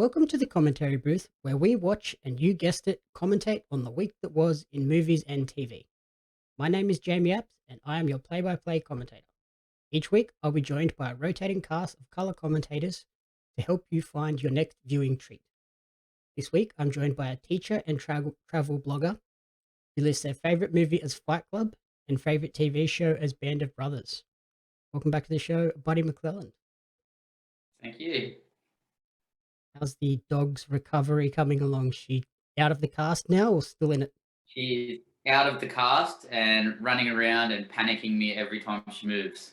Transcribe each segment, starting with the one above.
Welcome to the commentary booth, where we watch and you guessed it, commentate on the week that was in movies and TV. My name is Jamie Apps, and I am your play-by-play commentator. Each week, I'll be joined by a rotating cast of color commentators to help you find your next viewing treat. This week, I'm joined by a teacher and travel blogger who lists their favorite movie as Fight Club and favorite TV show as Band of Brothers. Welcome back to the show, Buddy McClelland. Thank you. How's the dog's recovery coming along? She out of the cast now or still in it? She's out of the cast and running around and panicking me every time she moves.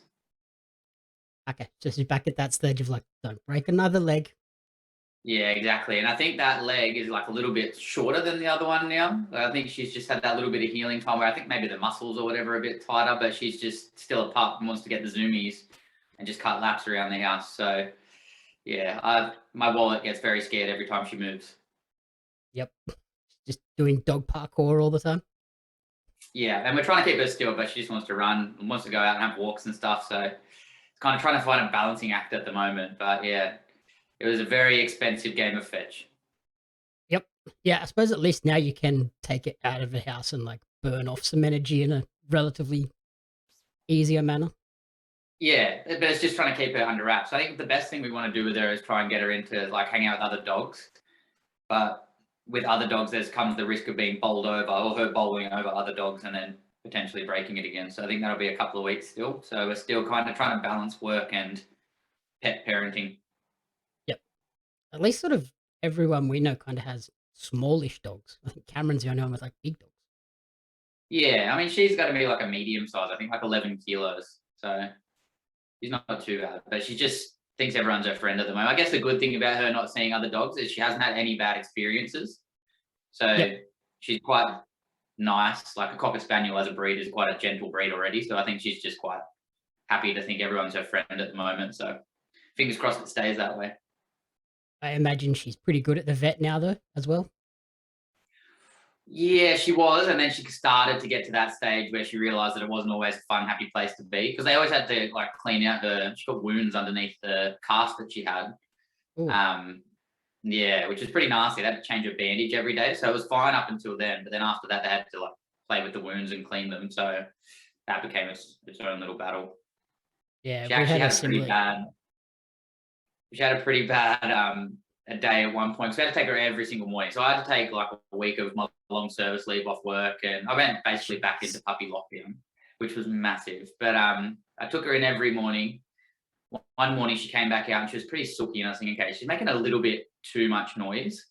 Okay, so she's back at that stage of like, don't break another leg. Yeah, exactly. And I think that leg is like a little bit shorter than the other one now. I think she's just had that little bit of healing time where I think maybe the muscles or whatever are a bit tighter, but she's just still a pup and wants to get the zoomies and just cut laps around the house. So yeah, my wallet gets very scared every time she moves. Yep. Just doing dog parkour all the time. Yeah, and we're trying to keep her still, but she just wants to run and wants to go out and have walks and stuff. So it's kind of trying to find a balancing act at the moment. But yeah, it was a very expensive game of fetch. Yep. Yeah, I suppose at least now you can take it out of the house and like burn off some energy in a relatively easier manner. Yeah, but it's just trying to keep her under wraps. I think the best thing we want to do with her is try and get her into like hang out with other dogs. But with other dogs, there comes the risk of being bowled over or her bowling over other dogs and then potentially breaking it again. So I think that'll be a couple of weeks still. So we're still kind of trying to balance work and pet parenting. Yep. At least sort of everyone we know kind of has smallish dogs. I think Cameron's the only one with like big dogs. Yeah, I mean, she's got to be like a medium size, I think like 11 kilos. So she's not too bad, but she just thinks everyone's her friend at the moment. I guess the good thing about her not seeing other dogs is she hasn't had any bad experiences. So Yep. she's quite nice. Like a Cocker Spaniel as a breed is quite a gentle breed already. So I think she's just quite happy to think everyone's her friend at the moment. So fingers crossed it stays that way. I imagine she's pretty good at the vet now though, as well. Yeah, she was, and then she started to get to that stage where she realised that it wasn't always a fun, happy place to be because they always had to like clean out her. She got wounds underneath the cast that she had. Ooh. Yeah, which is pretty nasty. They had to change her bandage every day, so it was fine up until then. But then after that, they had to like play with the wounds and clean them. So that became its own little battle. Yeah, She we actually had a had a pretty similar. bad. She had a pretty bad a day at one point. So we had to take her every single morning. So I had to take like a week of my long service leave off work, and I went basically back into puppy lockdown, which was massive. But I took her in every morning. One morning she came back out and she was pretty sooky, and I was thinking, okay, she's making a little bit too much noise.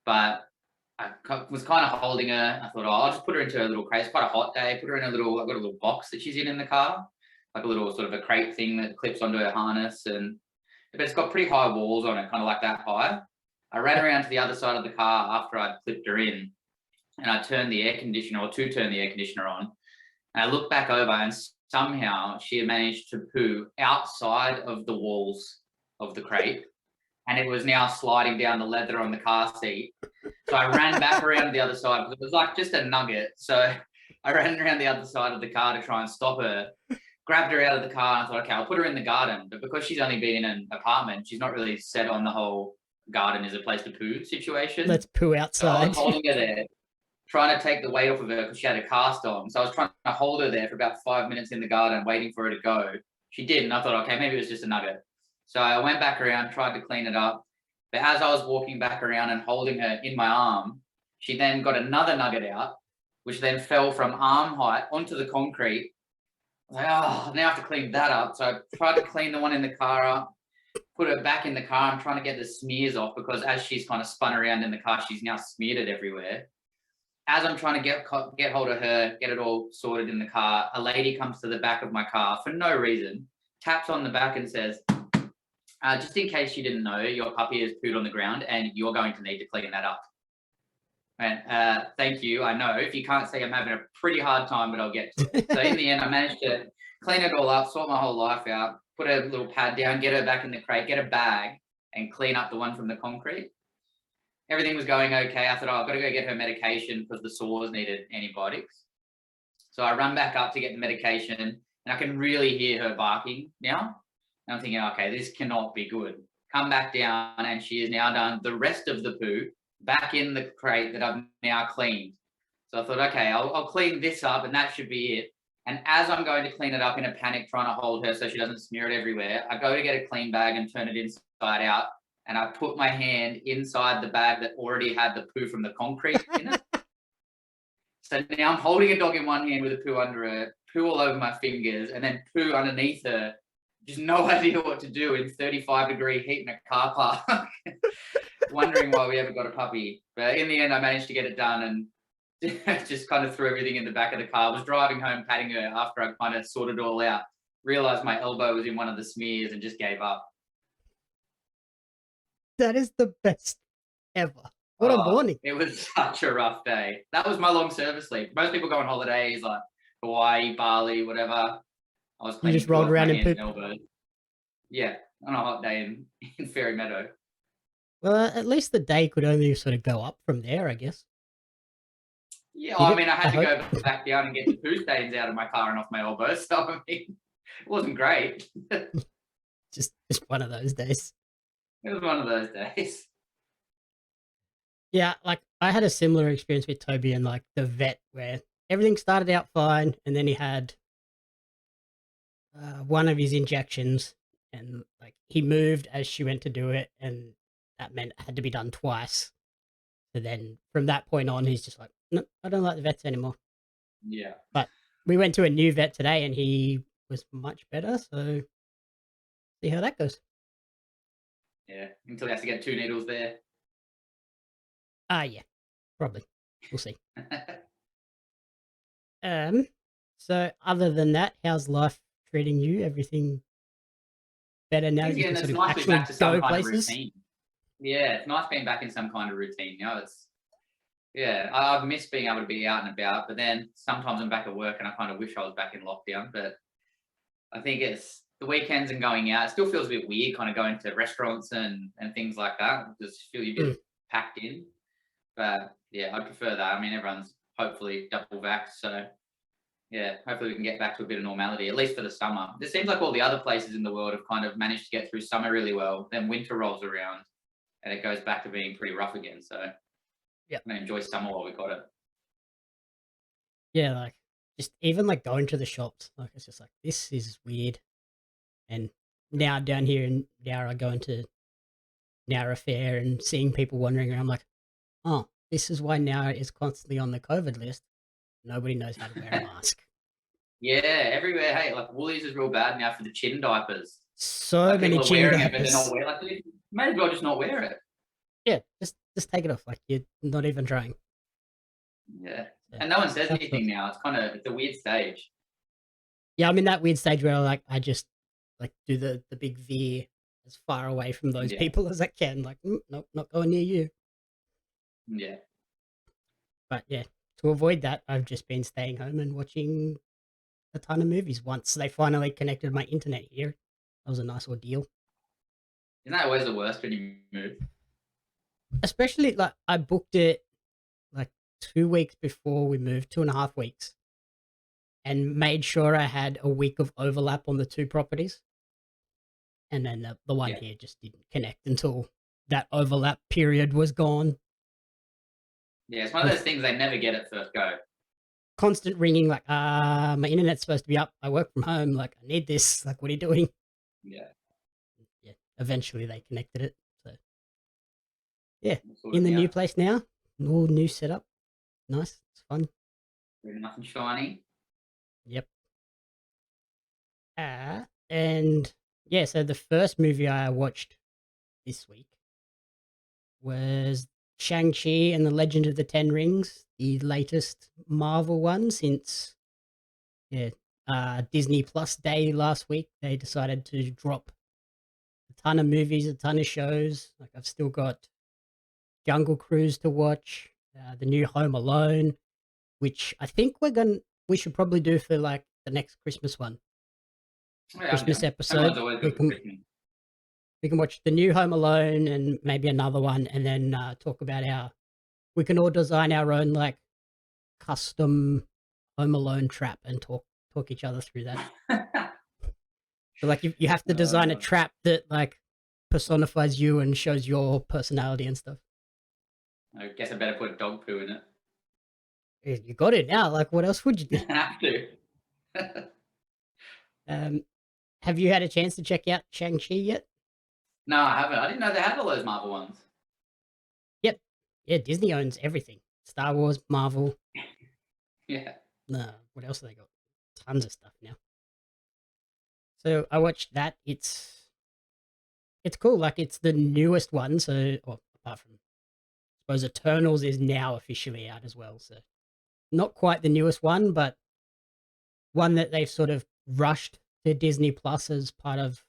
But I was kind of holding her. I thought, oh, I'll just put her into a little crate. It's quite a hot day. Put her in I've got a little box that she's in the car, like a little sort of a crate thing that clips onto her harness, but it's got pretty high walls on it, kind of like that high. I ran around to the other side of the car after I'd clipped her in, and I turned the air conditioner, or to turn the air conditioner on, and I looked back over, and somehow she had managed to poo outside of the walls of the crate, and it was now sliding down the leather on the car seat. So I ran back around to the other side because it was like just a nugget. So I ran around the other side of the car to try and stop her. Grabbed her out of the car and I thought, okay, I'll put her in the garden. But because she's only been in an apartment, she's not really set on the whole garden is a place to poo situation. Let's poo So I outside. was holding her there, trying to take the weight off of her because she had a cast on. So I was trying to hold her there for about 5 minutes in the garden, waiting for her to go. She did, and I thought, okay, maybe it was just a nugget. So I went back around, tried to clean it up. But as I was walking back around and holding her in my arm, she then got another nugget out, which then fell from arm height onto the concrete. I was like, oh, now I have to clean that up. So I tried to clean the one in the car up, put her back in the car. I'm trying to get the smears off because as she's kind of spun around in the car, she's now smeared it everywhere. As I'm trying to get hold of her, get it all sorted in the car, a lady comes to the back of my car for no reason, taps on the back and says, just in case you didn't know, your puppy has pooed on the ground and you're going to need to clean that up. And thank you. I know if you can't see, I'm having a pretty hard time, but I'll get to it. So in the end, I managed to clean it all up, sort my whole life out, put a little pad down, get her back in the crate, get a bag and clean up the one from the concrete. Everything was going okay. I thought, oh, I've got to go get her medication because the sores needed antibiotics. So I run back up to get the medication and I can really hear her barking now. And I'm thinking, okay, this cannot be good come back down, and she has now done the rest of the poo back in the crate that I've now cleaned. So I thought, okay, I'll clean this up, and that should be it. And as I'm going to clean it up in a panic, trying to hold her so she doesn't smear it everywhere, I go to get a clean bag and turn it inside out. And I put my hand inside the bag that already had the poo from the concrete in it. So now I'm holding a dog in one hand with a poo under her, poo all over my fingers, and then poo underneath her. Just no idea what to do in 35-degree heat in a car park. Wondering why we ever got a puppy. But in the end, I managed to get it done and just kind of threw everything in the back of the car. I was driving home, patting her after I kind of sorted it all out. Realized my elbow was in one of the smears and just gave up. That is the best ever. What a morning. It was such a rough day. That was my long service leave. Most people go on holidays like Hawaii, Bali, whatever. I was You just rolled around in poop. Yeah, on a hot day in Fairy Meadow. Well, at least the day could only sort of go up from there, I guess. Yeah, I mean, I had to go back down and get the poo stains out of my car and off my elbow. So, I mean, it wasn't great. just one of those days. It was one of those days. Yeah, like I had a similar experience with Toby and like the vet where everything started out fine and then he had one of his injections and like he moved as she went to do it and that meant it had to be done twice. So then from that point on, he's just like, no, I don't like the vets anymore. Yeah. But we went to a new vet today and he was much better. So see how that goes. Yeah, until he has to get 2 needles there. Yeah, probably. We'll see. So other than that, how's life treating you? Everything better now? You can sort of nice actually back to some go kind places? of routine. Yeah, it's nice being back in some kind of routine. You know, I've missed being able to be out and about, but then sometimes I'm back at work and I kind of wish I was back in lockdown. But I think it's the weekends and going out. It still feels a bit weird, kind of going to restaurants and things like that. Just feel a bit packed in. But yeah, I prefer that. I mean, everyone's hopefully double vaxxed, so yeah, hopefully we can get back to a bit of normality, at least for the summer. It seems like all the other places in the world have kind of managed to get through summer really well. Then winter rolls around and it goes back to being pretty rough again. So yeah, I'm gonna enjoy summer while we got it. Yeah, like just even like going to the shops, like it's just like this is weird. And now down here in Nowra, going to Nowra Fair and seeing people wandering around, I'm like, oh, this is why Nowra is constantly on the COVID list. Nobody knows how to wear a mask. Yeah, everywhere. Hey, like Woolies is real bad now for the chin diapers. So like many chin diapers. It, but they're not wearing. Like, you may as well just not wear it. Yeah, just take it off. Like you're not even trying. Yeah, and no one says anything now. It's a weird stage. Yeah, I'm in that weird stage where I just like do the big veer as far away from those people as I can. Like, nope, not going near you. Yeah. But yeah, to avoid that, I've just been staying home and watching a ton of movies. Once they finally connected my internet here, that was a nice ordeal. Isn't that always the worst when you move? Especially like I booked it like 2 weeks before we moved, 2.5 weeks, and made sure I had a week of overlap on the 2 properties. And then the one here just didn't connect until that overlap period was gone. Yeah, it's one of those things they never get at first go. Constant ringing, like, my internet's supposed to be up. I work from home. Like, I need this. Like, what are you doing? Yeah. Yeah. Eventually they connected it. So, yeah. In the new place now. All new setup. Nice. It's fun. Very nice and shiny. Yep. And yeah, so the first movie I watched this week was Shang-Chi and the Legend of the Ten Rings, the latest Marvel one since Disney Plus Day last week. They decided to drop a ton of movies, a ton of shows. Like I've still got Jungle Cruise to watch, the new Home Alone, which I think we should probably do for like the next Christmas one. Christmas episode. We can watch the new Home Alone and maybe another one, and then talk about we can all design our own like custom Home Alone trap and talk each other through that. So like you have to design a trap that like personifies you and shows your personality and stuff. I guess I better put dog poo in it. You got it now. Like, what else would you do? I have to. Have you had a chance to check out Shang-Chi yet? No, I haven't. I didn't know they had all those Marvel ones. Yep. Yeah, Disney owns everything. Star Wars, Marvel. Yeah. What else have they got? Tons of stuff now. So I watched that. It's cool. Like, it's the newest one. So, apart from, I suppose, Eternals is now officially out as well. So not quite the newest one, but one that they've sort of rushed to Disney Plus as part of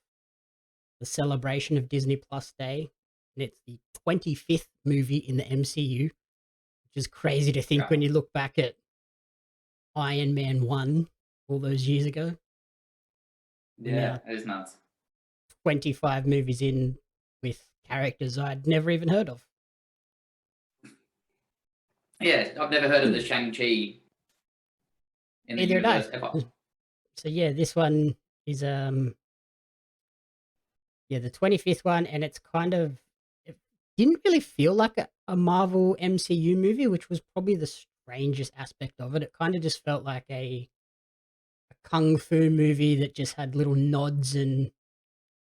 the celebration of Disney Plus Day. And it's the 25th movie in the MCU, which is crazy to think when you look back at Iron Man 1 all those years ago. Yeah, it is nuts. 25 movies in with characters I'd never even heard of. Yeah, I've never heard of the Shang-Chi in the Neither did I. universe ever. So yeah, this one is the 25th one, and it didn't really feel like a Marvel MCU movie, which was probably the strangest aspect of it. It kind of just felt like a kung fu movie that just had little nods and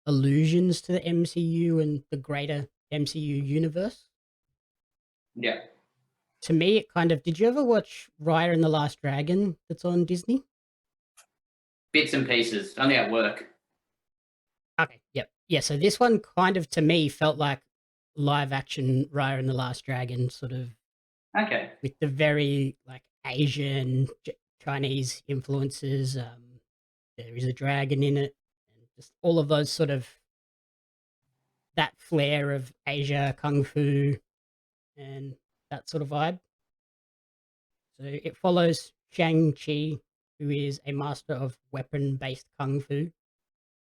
allusions to the MCU and the greater MCU universe. Yeah. To me, it kind of... Did you ever watch Raya and the Last Dragon that's on Disney? Bits and pieces, only at work. Okay, yep. Yeah, so this one kind of, to me, felt like live action Raya and the Last Dragon, sort of Okay. with the very like Asian, Chinese influences. There is a dragon in it, and just all of those sort of, that flair of Asia, kung fu, and that sort of vibe. So it follows Shang-Chi, who is a master of weapon-based kung fu,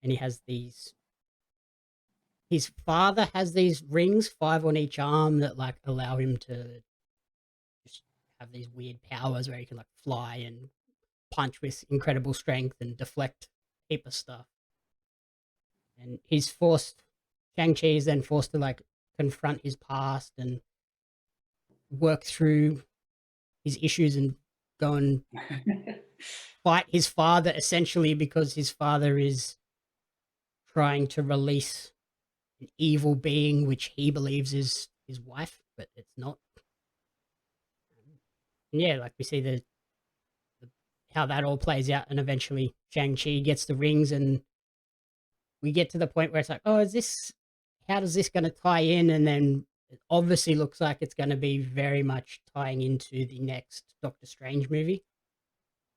and he has these... His father has these rings, 5 on each arm, that like allow him to just have these weird powers where he can like fly and punch with incredible strength and deflect a heap of stuff. And Shang-Chi is then forced to like confront his past and work through his issues and go and fight his father, essentially, because his father is trying to release an evil being which he believes is his wife, but it's not. And yeah, like we see the how that all plays out, and eventually Shang-Chi gets the rings, and we get to the point where it's like, oh, how does this going to tie in? And then it obviously looks like it's going to be very much tying into the next Doctor Strange movie.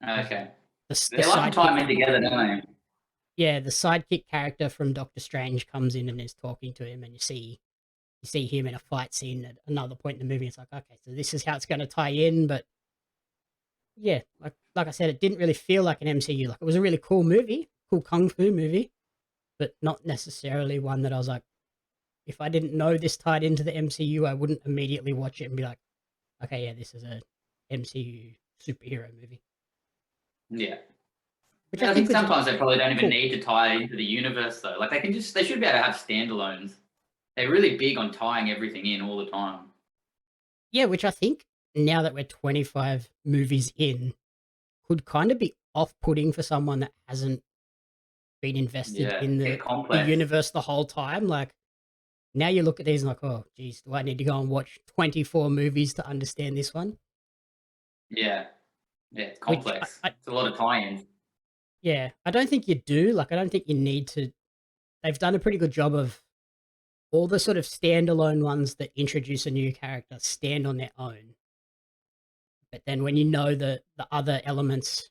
Okay. They like to tie them in together, don't they? Yeah, the sidekick character from Doctor Strange comes in and is talking to him, and you see him in a fight scene at another point in the movie. It's like, okay, so this is how it's going to tie in. But yeah, like I said, it didn't really feel like an MCU. Like, it was a really cool movie, cool kung fu movie, but not necessarily one that I was like, if I didn't know this tied into the MCU, I wouldn't immediately watch it and be like, okay, yeah, this is a MCU superhero movie. Yeah. Which I think sometimes they probably don't even need to tie into the universe, though. Like, they should be able to have standalones. They're really big on tying everything in all the time. Yeah, which I think, now that we're 25 movies in, could kind of be off-putting for someone that hasn't been invested in the universe the whole time. Like, now you look at these and like, oh, geez, do I need to go and watch 24 movies to understand this one? Yeah. Yeah, it's complex. It's a lot of tie-ins. Yeah, I don't think you do. Like, I don't think you need to. They've done a pretty good job of all the sort of standalone ones that introduce a new character stand on their own. But then when you know the other elements,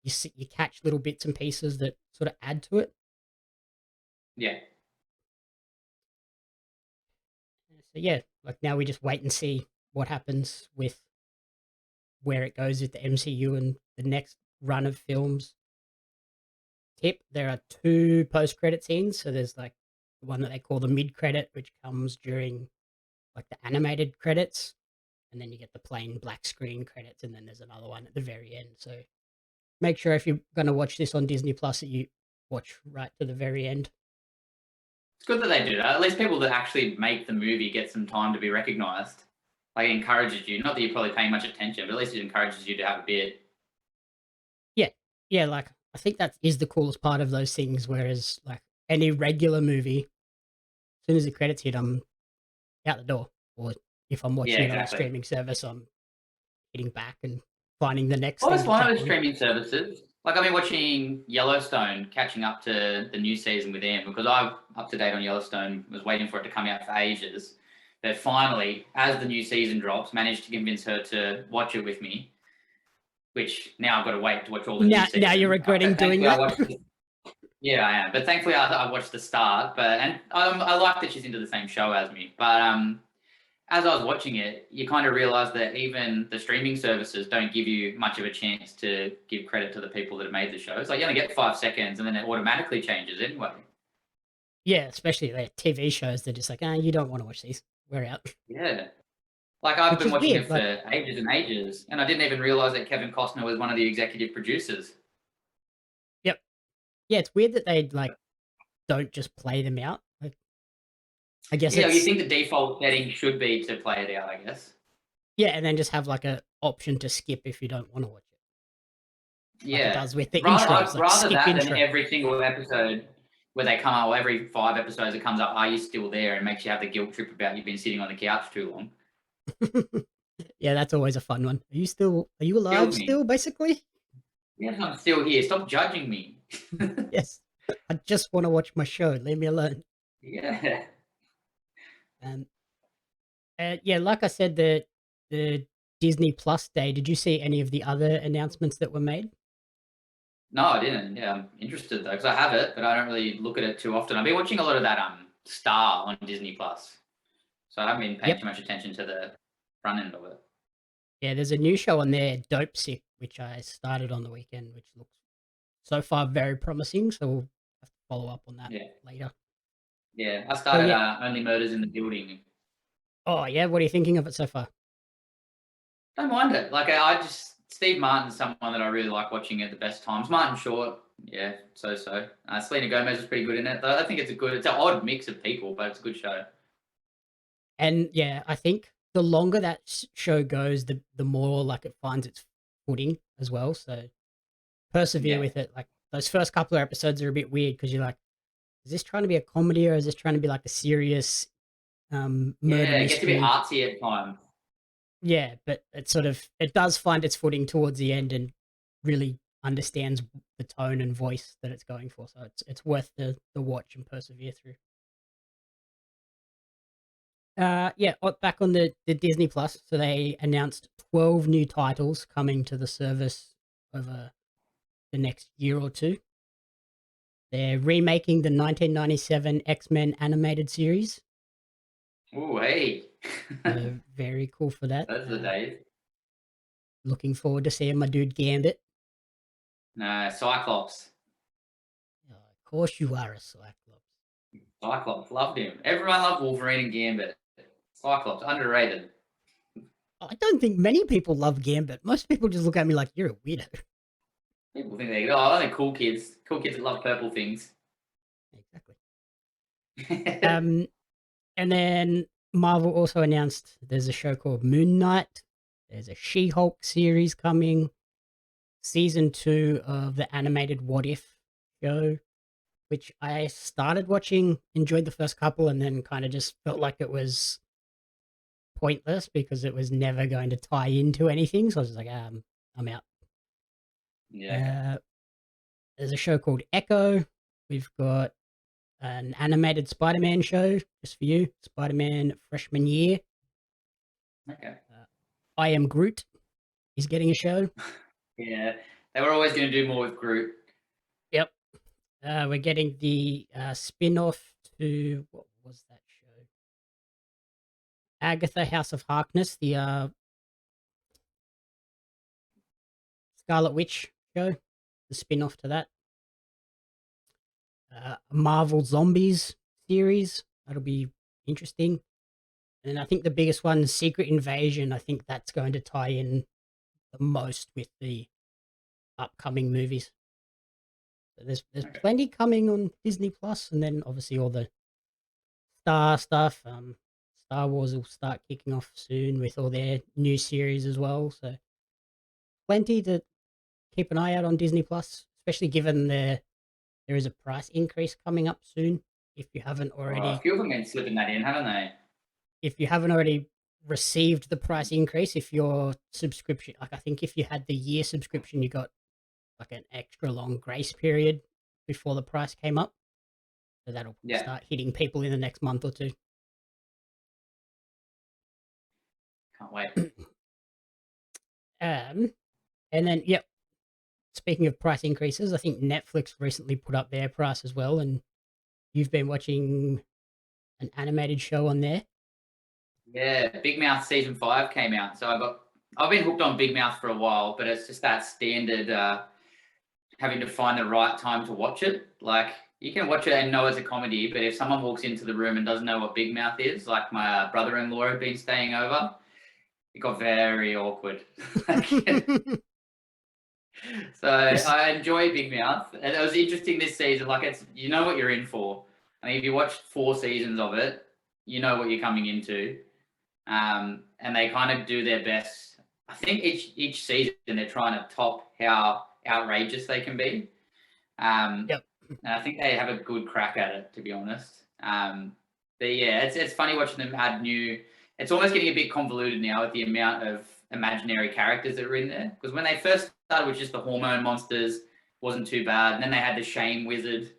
you catch little bits and pieces that sort of add to it. Yeah. So yeah, like, now we just wait and see what happens with where it goes with the MCU and the next run of films. Tip, there are 2 post-credit scenes. So there's like the one that they call the mid-credit, which comes during like the animated credits, and then you get the plain black screen credits, and then there's another one at the very end. So make sure if you're going to watch this on Disney Plus that you watch right to the very end. It's good that they do that. At least people that actually make the movie get some time to be recognised. Like, it encourages you. Not that you're probably paying much attention, but at least it encourages you to have a bit. Yeah. Yeah, like, I think that is the coolest part of those things, whereas, like, any regular movie, as soon as the credits hit, I'm out the door. Or if I'm Yeah, watching it on a exactly. streaming service, I'm hitting back and finding the next Well, thing it's to one of jump those on. streaming services. Like, I've been watching Yellowstone, catching up to the new season with them because I'm up to date on Yellowstone. Was waiting for it to come out for ages. But finally, as the new season drops, managed to convince her to watch it with me. Which now I've got to wait to watch all the new Now you're season. regretting doing Thankfully, I that? watched. Yeah, I am. But thankfully, I watched the start. But and I like that she's into the same show as me. But as I was watching it, you kind of realize that even the streaming services don't give you much of a chance to give credit to the people that have made the show. It's like you only get 5 seconds, and then it automatically changes anyway. Yeah, especially their TV shows, they're just like, "Ah, you don't wanna watch these. We're out." Yeah, like I've Which been is watching weird, it for like ages and ages, and I didn't even realize that Kevin Costner was one of the executive producers. yep. Yeah, it's weird that they, like, don't just play them out. Like, I guess Yeah, you it's think the default setting should be to play it out, I guess. yeah, and then just have, like, a option to skip if you don't wanna watch it, like it Yeah, does with the rather intros, I'd like, rather skip that than intro. every single episode where they come out, or every 5 episodes it comes up, are you still there? And makes you have the guilt trip about you've been sitting on the couch too long. Yeah, that's always a fun one. Are you alive Kills me. still, basically? Yes, I'm still here. Stop judging me. Yes. I just wanna watch my show, leave me alone. Yeah. Um, yeah, like I said, the Disney Plus Day, did you see any of the other announcements that were made? No, I didn't. Yeah, I'm interested though because I have it, but I don't really look at it too often. I've been watching a lot of that Star on Disney Plus, so I haven't been paying Yep. too much attention to the front end of it. Yeah, there's a new show on there, Dope Sick, which I started on the weekend, which looks so far very promising. So we'll have to follow up on that Yeah, later. yeah. I So started yeah. Only Murders in the Building. Oh yeah, what are you thinking of it so far? Don't mind it. Like I just Steve Martin's someone that I really like watching at the best times. Martin Short, yeah, so. Selena Gomez is pretty good in it. Though I think it's an odd mix of people, but it's a good show. And yeah, I think the longer that show goes, the more like it finds its footing as well. So persevere Yeah, with it. Like those first couple of episodes are a bit weird because you're like, is this trying to be a comedy or is this trying to be like a serious murder yeah. It gets a bit mystery? artsy at times. Yeah, but it does find its footing towards the end and really understands the tone and voice that it's going for. So it's worth the watch and persevere through. Yeah, back on the Disney Plus. So they announced 12 new titles coming to the service over the next year or two. They're remaking the 1997 X-Men animated series. Ooh, hey. Very cool for that. Those are the days. Looking forward to seeing my dude Gambit. No, Cyclops. Oh, of course you are a Cyclops. Cyclops, loved him. Everyone loved Wolverine and Gambit. Cyclops, underrated. I don't think many people love Gambit. Most people just look at me like you're a weirdo. People think they're cool kids. Cool kids that love purple things. Exactly. And then Marvel also announced there's a show called Moon Knight. There's a She-Hulk series coming. Season 2 of the animated What If show, which I started watching, enjoyed the first couple, and then kind of just felt like it was pointless because it was never going to tie into anything. So I was just like, I'm out. Yeah, There's a show called Echo. We've got an animated Spider-Man show just for you. Spider-Man freshman year. okay. I Am Groot is getting a show. Yeah, they were always going to do more with Groot. Yep. We're getting the spin-off to what was that show? Agatha House of Harkness, the Scarlet Witch show, the spin-off to that. Marvel Zombies series, that'll be interesting. And I think the biggest one, Secret Invasion, I think that's going to tie in the most with the upcoming movies. So there's Okay. plenty coming on Disney Plus, and then obviously all the Star stuff. Star Wars will start kicking off soon with all their new series as well. So plenty to keep an eye out on Disney Plus, especially given there is a price increase coming up soon. If you haven't A already, few of them been slipping that in, haven't they? if you haven't already received the price increase, if your subscription, like I think if you had the year subscription, you got like an extra long grace period before the price came up. So that'll Yeah, start hitting people in the next month or two. can't wait. Um, and then, yep. Speaking of price increases, I think Netflix recently put up their price as well, and you've been watching an animated show on there. Yeah, Big Mouth season 5 came out, so I've been hooked on Big Mouth for a while, but it's just that standard having to find the right time to watch it. Like you can watch it and know it's a comedy, but if someone walks into the room and doesn't know what Big Mouth is, like my brother-in-law had been staying over, it got very awkward. So I enjoy Big Mouth, and it was interesting this season. Like it's you know what you're in for. I mean, if you watch 4 seasons of it, you know what you're coming into. And they kind of do their best. I think each season they're trying to top how outrageous they can be. Yep. And I think they have a good crack at it, to be honest. But yeah, it's funny watching them add new. It's almost getting a bit convoluted now with the amount of imaginary characters that are in there. Because when they first started with just the hormone monsters, wasn't too bad. And then they had the shame wizard,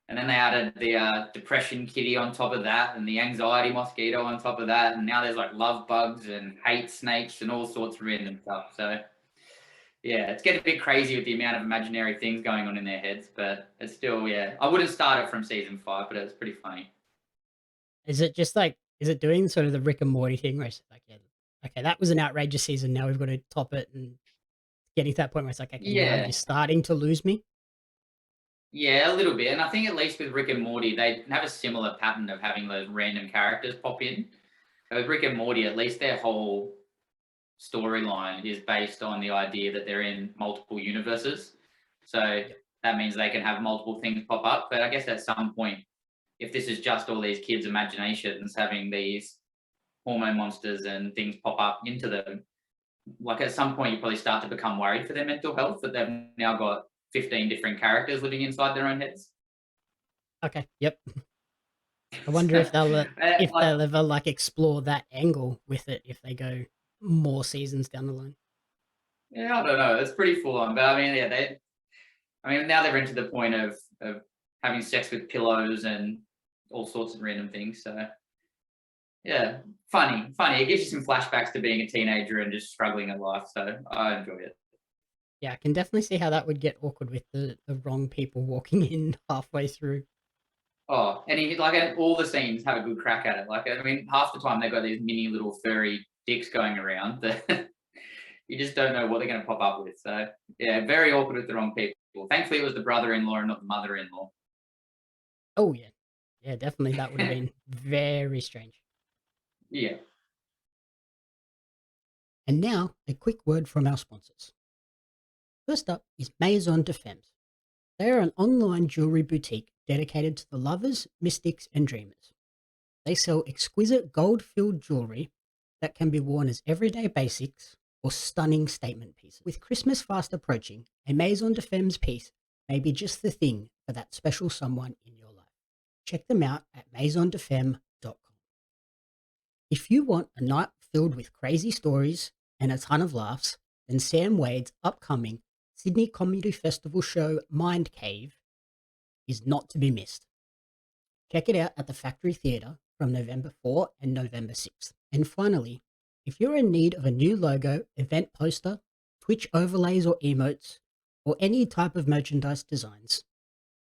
and then they added the depression kitty on top of that, and the anxiety mosquito on top of that, and now there's like love bugs and hate snakes and all sorts of random stuff. So yeah, it's getting a bit crazy with the amount of imaginary things going on in their heads, but it's still, yeah. I wouldn't start it from season 5, but it's pretty funny. Is it just like, is it doing sort of the Rick and Morty thing where it's like, yeah, okay, that was an outrageous season. Now we've got to top it, and getting to that point where it's like, okay, now Yeah, you're starting to lose me. yeah, a little bit. And I think at least with Rick and Morty, they have a similar pattern of having those random characters pop in. So with Rick and Morty, at least their whole storyline is based on the idea that they're in multiple universes. So Yep. that means they can have multiple things pop up. But I guess at some point, if this is just all these kids' imaginations having these hormone monsters and things pop up into them, like at some point you probably start to become worried for their mental health that they've now got 15 different characters living inside their own heads. Okay. Yep. I wonder if Like, they'll ever like explore that angle with it if they go more seasons down the line. yeah, I don't know. It's pretty full on, but I mean, yeah, I mean, now they're into the point of having sex with pillows and all sorts of random things. So yeah, funny, funny. It gives you some flashbacks to being a teenager and just struggling at life. So I enjoy it. Yeah, I can definitely see how that would get awkward with the wrong people walking in halfway through. Oh, and and all the scenes have a good crack at it. Like, I mean, half the time they've got these mini little furry dicks going around that you just don't know what they're going to pop up with. So yeah, very awkward with the wrong people. Thankfully, it was the brother-in-law and not the mother-in-law. Oh yeah. Yeah, definitely that would have been very strange. Yeah. And now a quick word from our sponsors. First up is Maison de Femmes. They are an online jewelry boutique dedicated to the lovers, mystics, and dreamers. They sell exquisite gold-filled jewelry that can be worn as everyday basics or stunning statement pieces. With Christmas fast approaching, a Maison de Femmes piece may be just the thing for that special someone in your life. Check them out at maisondefemme.com. If you want a night filled with crazy stories and a ton of laughs, then Sam Wade's upcoming Sydney Comedy Festival show Mind Cave is not to be missed. Check it out at the Factory Theatre from November 4 and November 6th. And finally, if you're in need of a new logo, event poster, Twitch overlays or emotes, or any type of merchandise designs,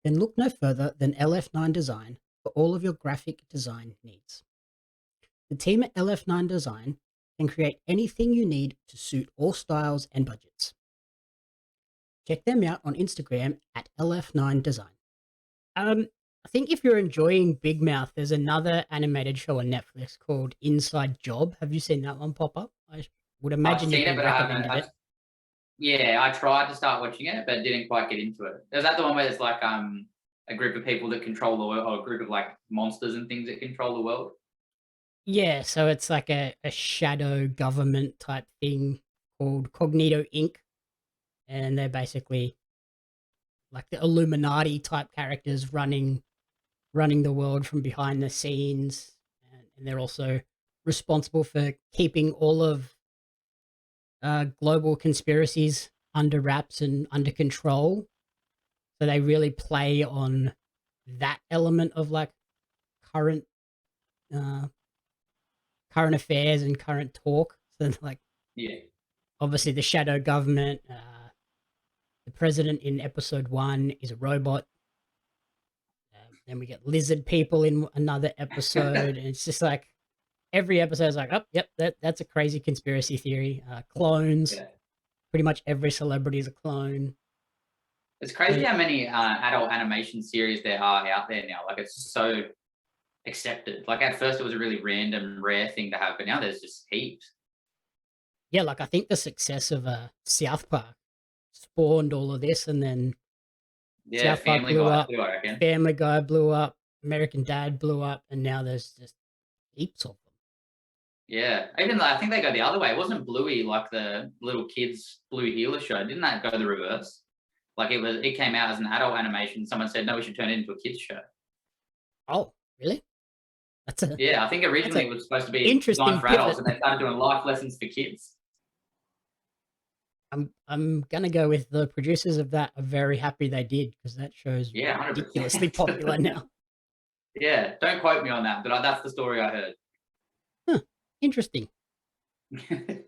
then look no further than LF9 Design for all of your graphic design needs. The team at LF9 Design can create anything you need to suit all styles and budgets. Check them out on Instagram at LF9 Design. I think if you're enjoying Big Mouth, there's another animated show on Netflix called Inside Job. Have you seen that one pop up? I would I've imagine you've seen it, been but I haven't. recommended it. Yeah, I tried to start watching it, but didn't quite get into it. Is that the one where it's like a group of people that control the world, or a group of like monsters and things that control the world. Yeah, so it's like a shadow government type thing called Cognito Inc. And they're basically like the Illuminati type characters running the world from behind the scenes, and they're also responsible for keeping all of global conspiracies under wraps and under control. So they really play on that element of like current uh, current affairs and current talk. So like Yeah, obviously the shadow government, the president in episode 1 is a robot. Then we get lizard people in another episode, and it's just like every episode is like, oh, yep, that's a crazy conspiracy theory. Clones, yeah. pretty much every celebrity is a clone. It's crazy how many adult animation series there are out there now. Like it's so accepted. Like at first it was a really random, rare thing to have, but now there's just heaps. Yeah, like I think the success of South Park spawned all of this, and then Yeah, South Park Family blew Guy up, too, I reckon. Family Guy blew up, American Dad blew up, and now there's just heaps of them. Yeah, even though I think they go the other way. It wasn't Bluey like the little kids Blue Healer show. Didn't that go the reverse? Like it came out as an adult animation. Someone said, no, we should turn it into a kids show. Oh, really? That's a Yeah, I think originally it was supposed to be interesting designed for adults, and pivot. they started doing life lessons for kids. I'm gonna go with the producers of that are very happy they did, because that show's Yeah, ridiculously 100%. popular now. Yeah, don't quote me on that, but that's the story I heard. Huh, interesting.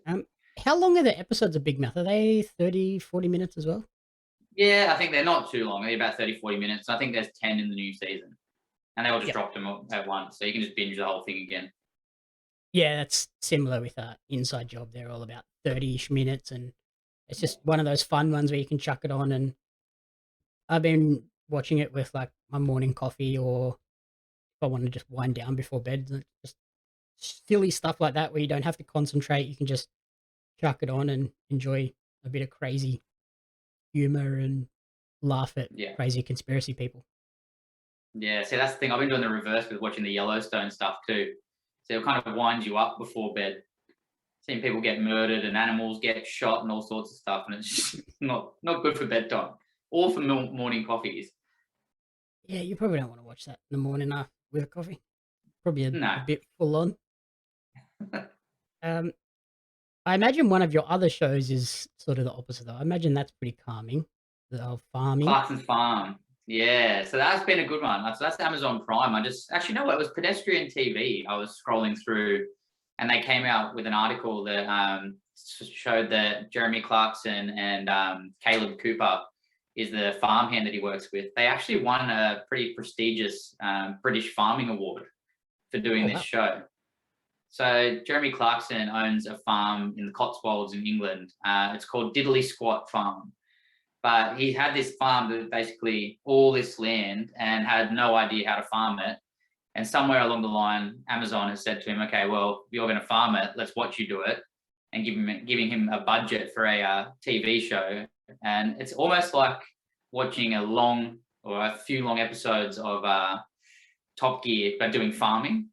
Um, how long are the episodes of Big Mouth? Are they 30, 40 minutes as well? Yeah, I think they're not too long. They're about 30, 40 minutes. I think there's 10 in the new season. And they all just Yeah. dropped them at once. So you can just binge the whole thing again. Yeah, that's similar with Inside Job. They're all about 30-ish minutes, and it's just one of those fun ones where you can chuck it on. And I've been watching it with like my morning coffee, or if I want to just wind down before bed, just silly stuff like that where you don't have to concentrate. You can just chuck it on and enjoy a bit of crazy humor and laugh at Yeah. crazy conspiracy people. Yeah, see, that's the thing. I've been doing the reverse with watching the Yellowstone stuff too. So it kind of winds you up before bed. Seeing people get murdered and animals get shot and all sorts of stuff, and it's just not good for bedtime or for morning coffees. Yeah, you probably don't want to watch that in the morning with a coffee. Probably a No. bit full on. Um, I imagine one of your other shows is sort of the opposite, though. I imagine that's pretty calming. The whole farming. Clarkson's Farm. Yeah, so that's been a good one. So that's Amazon Prime. I just actually know what it was Pedestrian TV. I was scrolling through, and they came out with an article that showed that Jeremy Clarkson and Caleb Cooper is the farmhand that he works with. They actually won a pretty prestigious British farming award for doing Oh, this wow. show. So Jeremy Clarkson owns a farm in the Cotswolds in England. It's called Diddley Squat Farm. But he had this farm that basically all this land and had no idea how to farm it. And somewhere along the line, Amazon has said to him, okay, well, you're going to farm it. Let's watch you do it. And giving him a budget for a TV show. And it's almost like watching a few long episodes of Top Gear, but doing farming.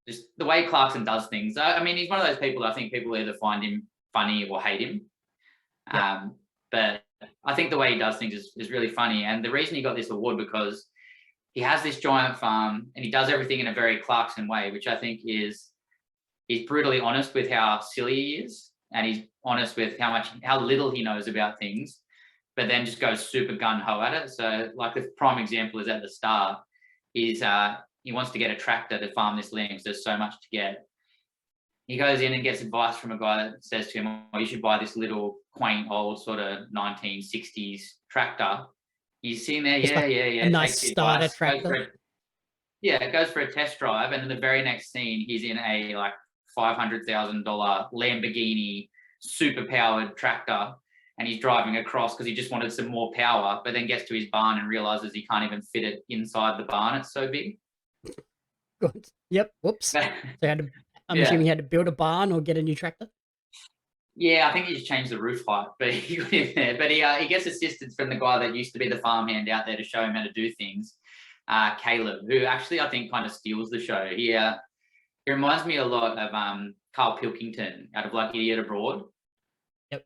Just the way Clarkson does things. I mean, he's one of those people I think people either find him funny or hate him. Yeah. But I think the way he does things is really funny. And the reason he got this award because he has this giant farm and he does everything in a very Clarkson way, which I think he's brutally honest with how silly he is, and he's honest with how little he knows about things, but then just goes super gung-ho at it. So like the prime example is at the start, he wants to get a tractor to farm this land because there's so much to get. He goes in and gets advice from a guy that says to him, oh, you should buy this little quaint old sort of 1960s tractor. He's sitting there, Just like yeah. a nice starter tractor. It goes for a test drive. And in the very next scene, he's in a like $500,000 Lamborghini super powered tractor. And he's driving across because he just wanted some more power, but then gets to his barn and realizes he can't even fit it inside the barn. It's so big. Good. Yep. Whoops. So I'm Yeah. assuming you had to build a barn or get a new tractor. Yeah, I think he just changed the roof height, but he got in there. But he gets assistance from the guy that used to be the farmhand out there to show him how to do things, Caleb, who actually I think kind of steals the show. He reminds me a lot of Carl Pilkington out of like Idiot Abroad, Yep.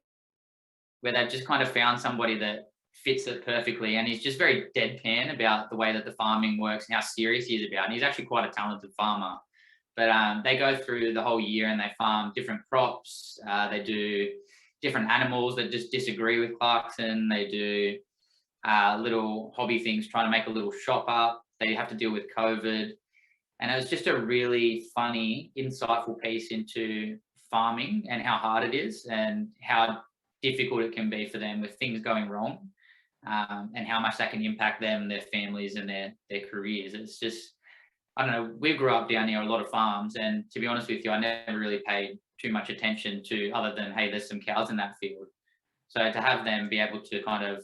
where they've just kind of found somebody that fits it perfectly, and he's just very deadpan about the way that the farming works and how serious he is about it. And he's actually quite a talented farmer. But they go through the whole year and they farm different crops. They do different animals that just disagree with Clarkson. They do little hobby things, trying to make a little shop up. They have to deal with COVID. And it was just a really funny, insightful piece into farming and how hard it is and how difficult it can be for them with things going wrong, and how much that can impact them, their families, and their careers. It's just, I don't know. We grew up down near a lot of farms, and to be honest with you, I never really paid too much attention to other than, hey, there's some cows in that field. So to have them be able to kind of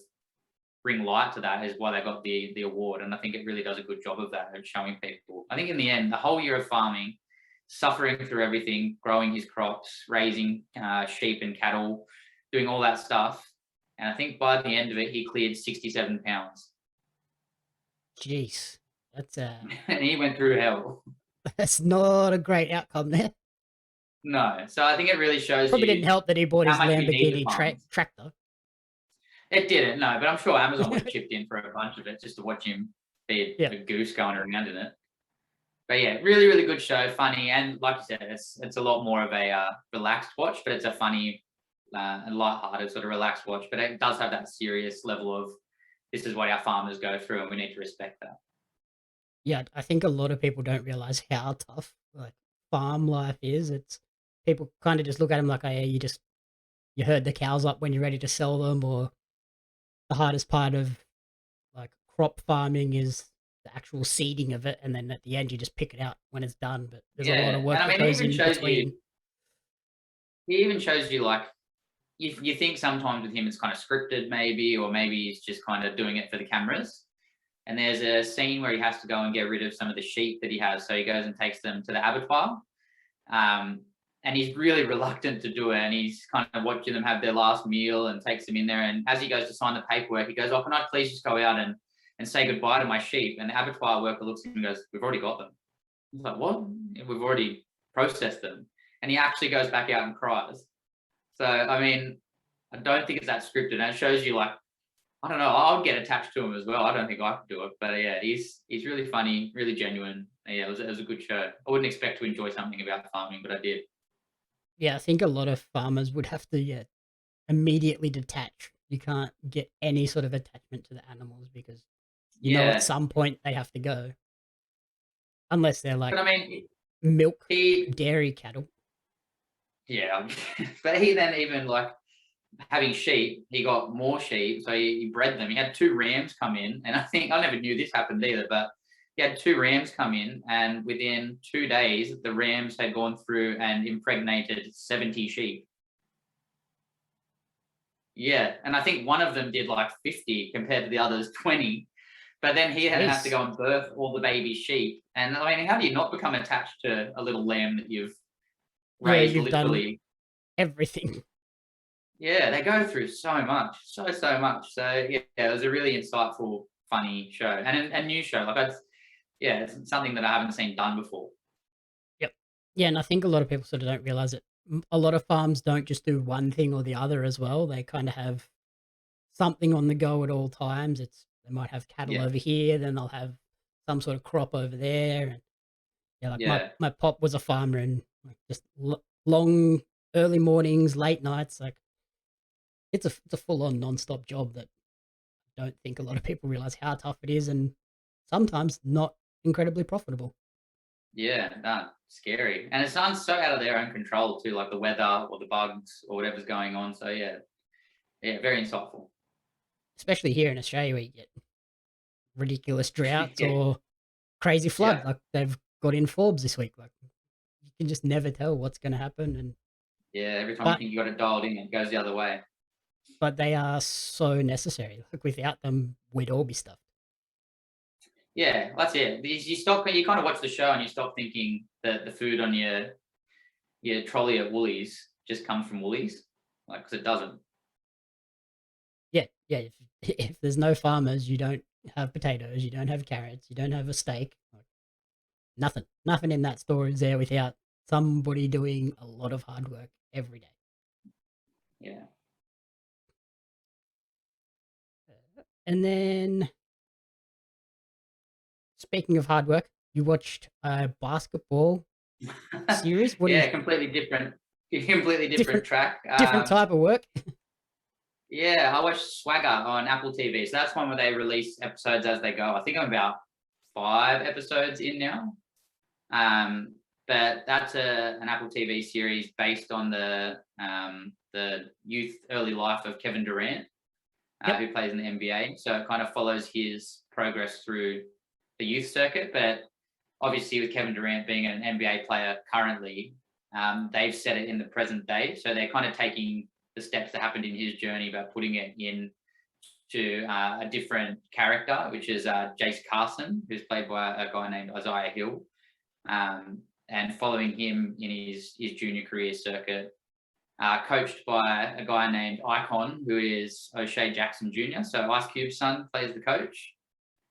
bring light to that is why they got the award, and I think it really does a good job of that, of showing people. I think in the end, the whole year of farming, suffering through everything, growing his crops, raising sheep and cattle, doing all that stuff, and I think by the end of it, he cleared 67 pounds, Jeez. That's and he went through hell. that's not a great outcome there. No, so I think it really shows Probably didn't you help that he bought how his much you need the Lamborghini farms. tractor. It didn't, no, but I'm sure Amazon would have chipped in for a bunch of it just to watch him be Yeah. a goose going around in it. But yeah, really, really good show, funny, and like you said, it's a lot more of a relaxed watch, but it's a funny and light-hearted sort of relaxed watch. But it does have that serious level of this is what our farmers go through, and we need to respect that. Yeah, I think a lot of people don't realize how tough like farm life is. It's people kind of just look at them like, oh, yeah, you herd the cows up when you're ready to sell them, or the hardest part of like crop farming is the actual seeding of it, and then at the end you just pick it out when it's done. But there's a lot of Yeah, and work I that mean, goes in between. he even shows you like you think sometimes with him it's kind of scripted, maybe, or maybe he's just kind of doing it for the cameras. And there's a scene where he has to go and get rid of some of the sheep that he has, so he goes and takes them to the abattoir. Um, and he's really reluctant to do it, and he's kind of watching them have their last meal and takes them in there. And as he goes to sign the paperwork, he goes, "Oh, can I please just go out and say goodbye to my sheep?" And the abattoir worker looks at him and goes, "We've already got them." He's like, "What? We've already processed them." And he actually goes back out and cries. So I mean, I don't think it's that scripted, and it shows you like, I don't know, I would get attached to him as well. I don't think I could do it, but yeah, he's really funny, really genuine. Yeah, it was a good show. I wouldn't expect to enjoy something about farming, but I did. Yeah, I think a lot of farmers would have to, yeah, immediately detach. You can't get any sort of attachment to the animals because you know at Yeah, some point they have to go, unless they're like but I mean, milk he dairy cattle. yeah, but he then even like having sheep, he got more sheep, so he bred them. He had two rams come in, and I think I never knew this happened either, but he had two rams come in, and within 2 days, the rams had gone through and impregnated 70 sheep. Yeah, and I think one of them did like 50 compared to the others 20. But then he had to Jeez. go and birth all the baby sheep. And I mean, how do you not become attached to a little lamb that you've Yeah, raised you've done literally? everything. Yeah, they go through so much, so much. So yeah, it was a really insightful, funny show and a new show. Like that's yeah, it's something that I haven't seen done before. Yep. Yeah, and I think a lot of people sort of don't realize it. A lot of farms don't just do one thing or the other as well. They kind of have something on the go at all times. They might have cattle Yeah, over here, then they'll have some sort of crop over there. And yeah, like my yeah, my pop was a farmer, and like just long early mornings, late nights. Like it's a full on non-stop job that I don't think a lot of people realize how tough it is, and sometimes not incredibly profitable. yeah. No, scary, and it's done so out of their own control too, like the weather or the bugs or whatever's going on. So yeah, yeah, very insightful. Especially here in Australia, where you get ridiculous droughts Yeah, or crazy floods yeah, like they've got in Forbes this week. Like you can just never tell what's going to happen, and yeah. Every time you but think you got it dialed in, it goes the other way. but they are so necessary. Like without them, we'd all be stuffed. Yeah, that's it. You stop. You kind of watch the show and you stop thinking that the food on your trolley at Woolies just comes from Woolies. like, 'cause it doesn't. Yeah, yeah. If, if there's no farmers, you don't have potatoes, you don't have carrots, you don't have a steak. Like, nothing, nothing in that store is there without somebody doing a lot of hard work every day. Yeah. And then, speaking of hard work, you watched a basketball series. What do you Yeah, completely different, completely different different track. different type of work? Yeah, I watched Swagger on Apple TV. So that's one where they release episodes as they go. I think I'm about 5 episodes in now. Um, but that's an Apple TV series based on the youth early life of Kevin Durant, Yep. who plays in the NBA. So it kind of follows his progress through the youth circuit. But obviously, with Kevin Durant being an NBA player currently, they've set it in the present day. So they're kind of taking the steps that happened in his journey, but putting it in to a different character, which is Jace Carson, who's played by a guy named Isaiah Hill, and following him in his junior career circuit, coached by a guy named Icon, who is O'Shea Jackson Jr. So Ice Cube's son plays the coach,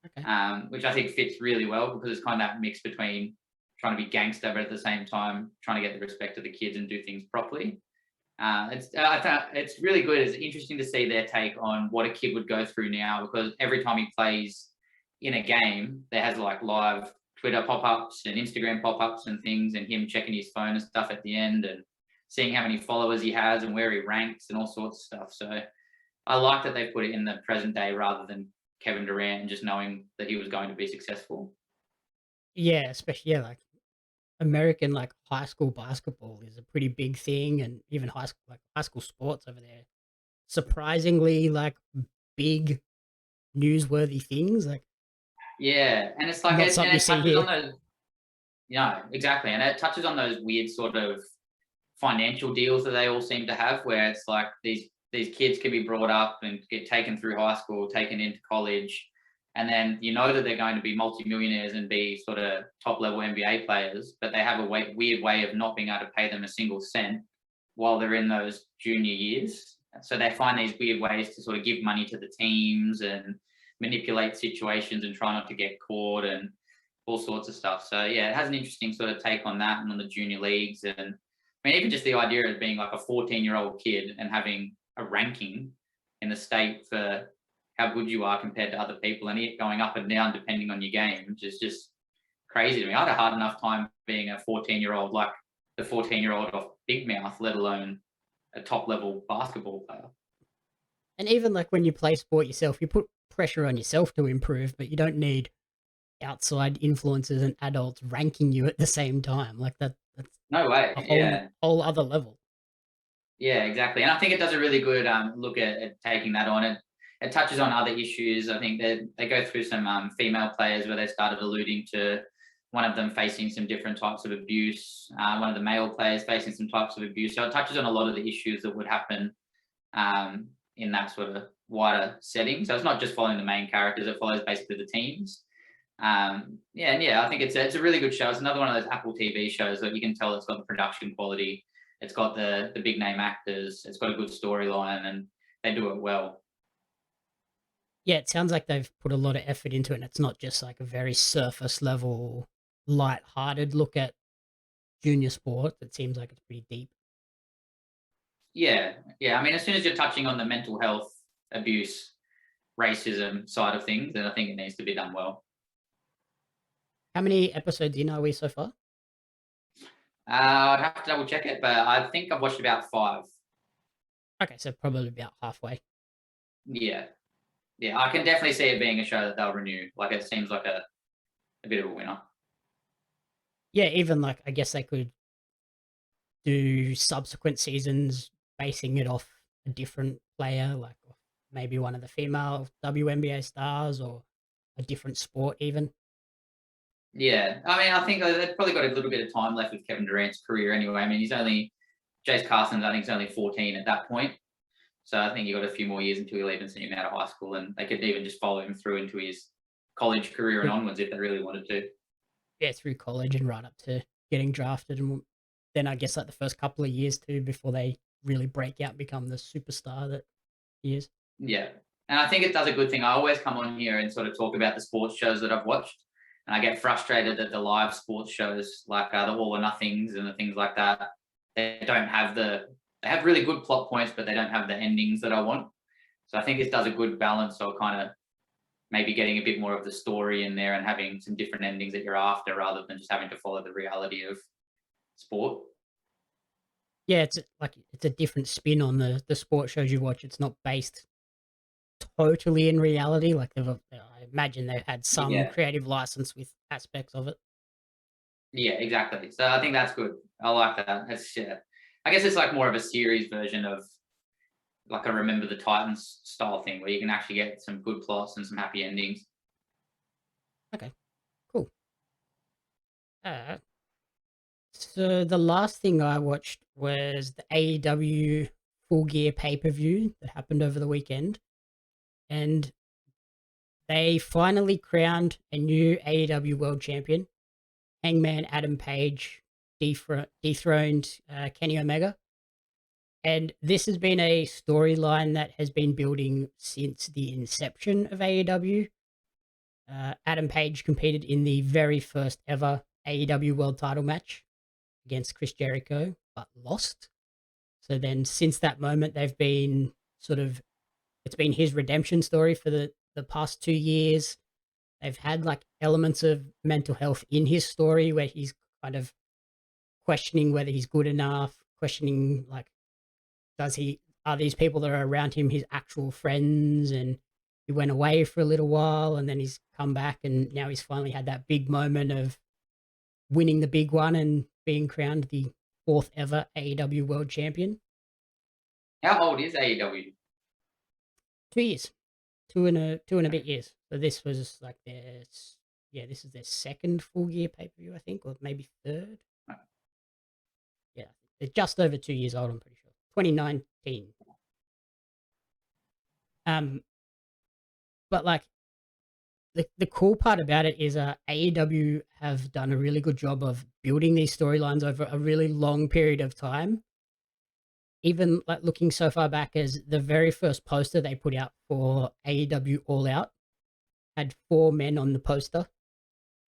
Okay. which I think fits really well because it's kind of that mix between trying to be gangster, but at the same time trying to get the respect of the kids and do things properly. It's really good. It's interesting to see their take on what a kid would go through now, because every time he plays in a game, there has like live Twitter pop-ups and Instagram pop-ups and things, and him checking his phone and stuff at the end, and seeing how many followers he has and where he ranks and all sorts of stuff. So I like that they put it in the present day rather than Kevin Durant and just knowing that he was going to be successful. Yeah, especially like American like high school basketball is a pretty big thing, and even high school sports over there. Surprisingly, like big newsworthy things, like Yeah, and it's like not it, something and you it see touches here. on those. Yeah, exactly, and it touches on those weird sort of financial deals that they all seem to have, where it's like these kids can be brought up and get taken through high school, taken into college, and then you know that they're going to be multimillionaires and be sort of top level NBA players, but they have a weird way of not being able to pay them a single cent while they're in those junior years. So they find these weird ways to sort of give money to the teams and manipulate situations and try not to get caught and all sorts of stuff. So yeah, it has an interesting sort of take on that and on the junior leagues. And I mean, even just the idea of being like a 14-year-old kid and having a ranking in the state for how good you are compared to other people, and it going up and down depending on your game, which is just crazy to me. I had a hard enough time being a 14-year-old, like the 14-year-old off Big Mouth, let alone a top level basketball player. And even like when you play sport yourself, you put pressure on yourself to improve, but you don't need outside influences and adults ranking you at the same time. Like that's No way. a Yeah. whole other level. Yeah, exactly. And I think it does a really good look at taking that on. It touches on other issues. I think that they go through some female players where they started alluding to one of them facing some different types of abuse, one of the male players facing some types of abuse. So it touches on a lot of the issues that would happen in that sort of wider setting. So it's not just following the main characters, it follows basically the teams. I think it's a really good show. It's another one of those Apple TV shows that you can tell it's got the production quality, it's got the big name actors, it's got a good storyline, and they do it well. Yeah, it sounds like they've put a lot of effort into it, and it's not just like a very surface level, light-hearted look at junior sport. It seems like it's pretty deep. Yeah, yeah. I mean, as soon as you're touching on the mental health, abuse, racism side of things, then I think it needs to be done well. How many episodes in are we so far? I'd have to double check it, but I think I've watched about 5. Okay, so probably about halfway. Yeah, yeah. I can definitely see it being a show that they'll renew. Like it seems like a bit of a winner. Yeah, even like I guess they could do subsequent seasons basing it off a different player, like maybe one of the female WNBA stars or a different sport even. Yeah, I mean, I think they've probably got a little bit of time left with Kevin Durant's career anyway. I mean, Jace Carson's, I think, he's only 14 at that point. So I think you got a few more years until you'll even see him out of high school, and they could even just follow him through into his college career and Yeah, onwards if they really wanted to. yeah, through college and right up to getting drafted, and then I guess like the first couple of years too before they really break out and become the superstar that he is. Yeah. And I think it does a good thing. I always come on here and sort of talk about the sports shows that I've watched. And I get frustrated that the live sports shows, like the All or Nothings and the things like that, they don't have they have really good plot points, but they don't have the endings that I want. So I think it does a good balance of kind of maybe getting a bit more of the story in there and having some different endings that you're after rather than just having to follow the reality of sport. Yeah, it's a different spin on the sports shows you watch. It's not based totally in reality. Like I imagine they've had some Yeah. creative license with aspects of it. Yeah, exactly. So I think that's good. I like that. It's yeah. I guess it's like more of a series version of like a Remember the Titans style thing where you can actually get some good plots and some happy endings. Okay, cool. Uh, so the last thing I watched was the AEW Full Gear pay per view that happened over the weekend, and they finally crowned a new AEW World Champion. Hangman Adam Page dethroned Kenny Omega. And this has been a storyline that has been building since the inception of AEW. Adam Page competed in the very first ever AEW World Title match against Chris Jericho, but lost. So then, since that moment, they've been sort of it's been his redemption story for the past 2 years. They've had like elements of mental health in his story where he's kind of questioning whether he's good enough, questioning like does he are these people that are around him his actual friends, and he went away for a little while and then he's come back and now he's finally had that big moment of winning the big one and being crowned the fourth ever AEW World Champion. How old is AEW? 2 years, two and a bit years. So this was like yeah, this is their second full year pay per view, I think, or maybe third. Yeah, they're just over 2 years old. I'm pretty sure. 2019. Um, but like the cool part about it is AEW have done a really good job of building these storylines over a really long period of time. Even like looking so far back as the very first poster they put out for AEW All Out had four men on the poster.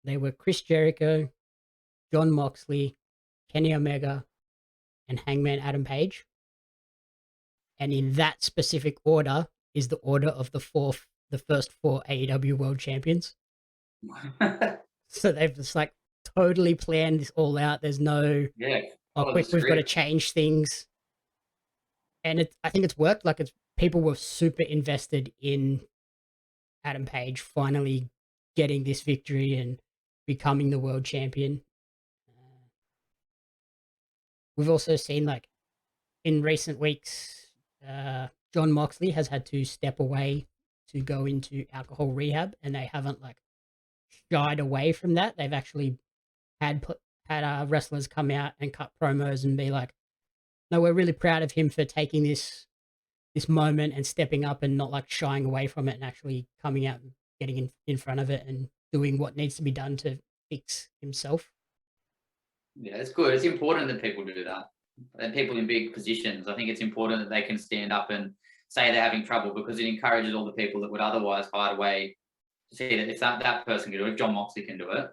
They were Chris Jericho, John Moxley, Kenny Omega, and Hangman Adam Page. And in that specific order is the order of the first four AEW World Champions. So they've just like totally planned this all out. There's no, Yeah. oh, Oh, the quick, we've got to script. change things. And I think it's worked. Like people were super invested in Adam Page finally getting this victory and becoming the world champion. Uh, we've also seen like in recent weeks, John Moxley has had to step away to go into alcohol rehab, and they haven't like shied away from that. They've actually had put had wrestlers come out and cut promos and be like, "No, we're really proud of him for taking this moment and stepping up and not like shying away from it and actually coming out and getting in front of it and doing what needs to be done to fix himself." Yeah, it's good. It's important that people do that. And people in big positions, I think it's important that they can stand up and say they're having trouble because it encourages all the people that would otherwise hide away to see that if that person can do it, if John Moxley can do it,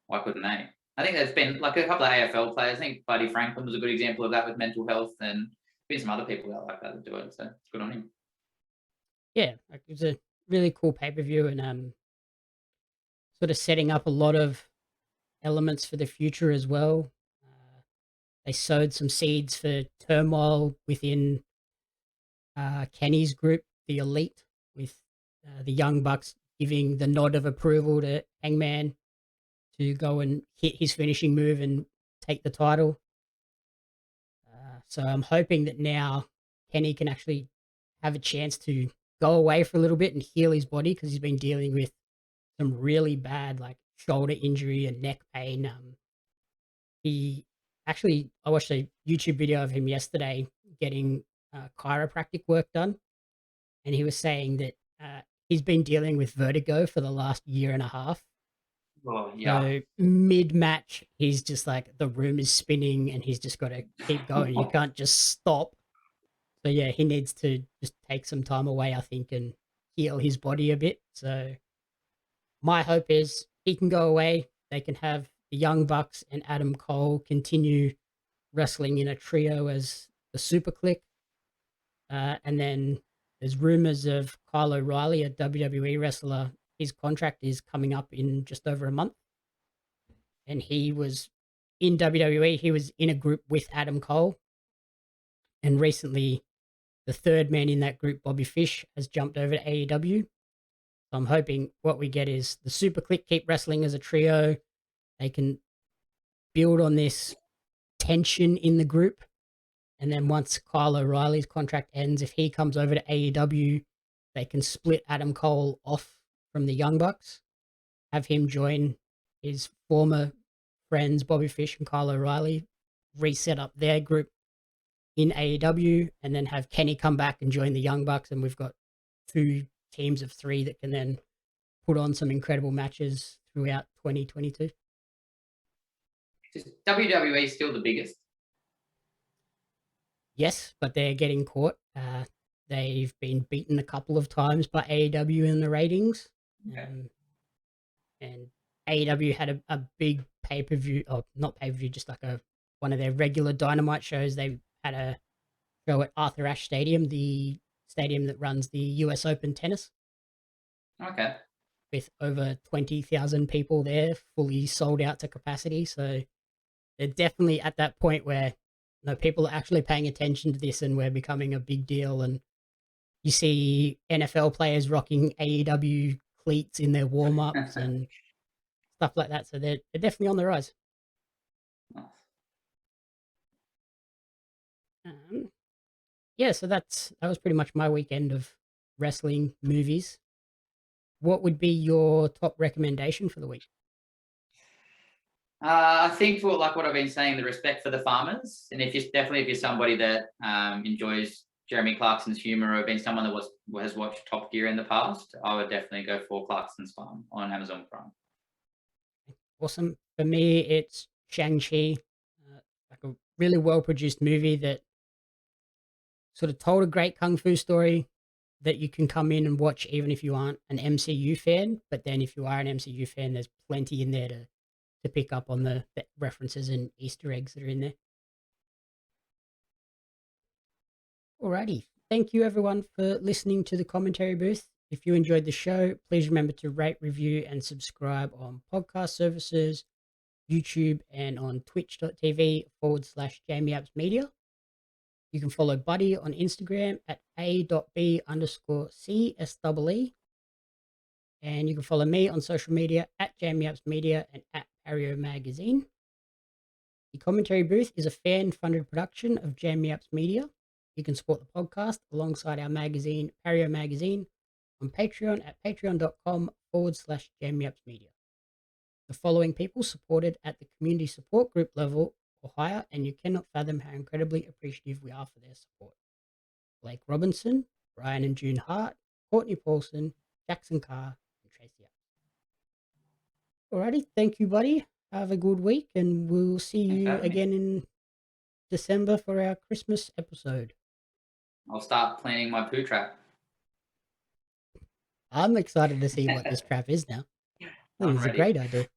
why couldn't they? I think there's been like a couple of AFL players. I think Buddy Franklin was a good example of that with mental health, and been some other people out like that that do it. So it's good on him. Yeah, like it was a really cool pay per view and sort of setting up a lot of elements for the future as well. They sowed some seeds for turmoil within Kenny's group, the Elite, with the Young Bucks giving the nod of approval to Hangman to go and hit his finishing move and take the title. So I'm hoping that now Kenny can actually have a chance to go away for a little bit and heal his body because he's been dealing with some really bad like shoulder injury and neck pain. He actually, I watched a YouTube video of him yesterday getting chiropractic work done, and he was saying that he's been dealing with vertigo for the last year and a half, Oh, yeah. So mid-match, he's just like the room is spinning and he's just got to keep going. You can't just stop. So yeah, he needs to just take some time away, I think, and heal his body a bit. So my hope is he can go away. They can have the Young Bucks and Adam Cole continue wrestling in a trio as the Super Click. And then there's rumors of Kyle O'Reilly, a WWE wrestler. His contract is coming up in just over a month. And he was in WWE. He was in a group with Adam Cole. And recently, the third man in that group, Bobby Fish, has jumped over to AEW. So I'm hoping what we get is the Super Click keep wrestling as a trio. They can build on this tension in the group. And then once Kyle O'Reilly's contract ends, if he comes over to AEW, they can split Adam Cole off from the Young Bucks, have him join his former friends, Bobby Fish and Kyle O'Reilly, reset up their group in AEW, and then have Kenny come back and join the Young Bucks. And we've got two teams of three that can then put on some incredible matches throughout 2022. Is WWE still the biggest? Yes, but they're getting caught. They've been beaten a couple of times by AEW in the ratings. Okay. And AEW had a big pay-per-view, or not pay-per-view, just like one of their regular Dynamite shows. They had a show at Arthur Ashe Stadium, the stadium that runs the US Open tennis, Okay. with over 20,000 people there, fully sold out to capacity. So they're definitely at that point where people are actually paying attention to this and we're becoming a big deal. And you see NFL players rocking AEW cleats in their warm-ups and stuff like that. So they're definitely on the rise. Nice. Yeah, so that was pretty much my weekend of wrestling movies. What would be your top recommendation for the week? I think for like what I've been saying, the respect for the farmers, and if you're somebody that enjoys Jeremy Clarkson's humor or been someone that has watched Top Gear in the past, I would definitely go for Clarkson's Farm on Amazon Prime. Awesome. For me, it's Shang-Chi, like a really well-produced movie that sort of told a great kung fu story that you can come in and watch even if you aren't an MCU fan. But then if you are an MCU fan, there's plenty in there to pick up on the references and Easter eggs that are in there. Alrighty. Thank you everyone for listening to the commentary booth. If you enjoyed the show, please remember to rate, review, and subscribe on podcast services, YouTube, and on twitch.tv/JamieAppsMedia. You can follow Buddy on Instagram at a.b_CSEE. And you can follow me on social media at JamieAppsMedia and at Pario Magazine. The commentary booth is a fan-funded production of Jamie Apps Media. You can support the podcast alongside our magazine, Pario Magazine, on Patreon at patreon.com/JamieAppsMedia. The following people supported at the community support group level or higher, and you cannot fathom how incredibly appreciative we are for their support. Blake Robinson, Brian and June Hart, Courtney Paulson, Jackson Carr, and Tracy Apps. Alrighty, thank you, buddy. Have a good week, and we'll see you again in December for our Christmas episode. I'll start planning my poo trap. I'm excited to see what this trap is now. I think it's a great idea.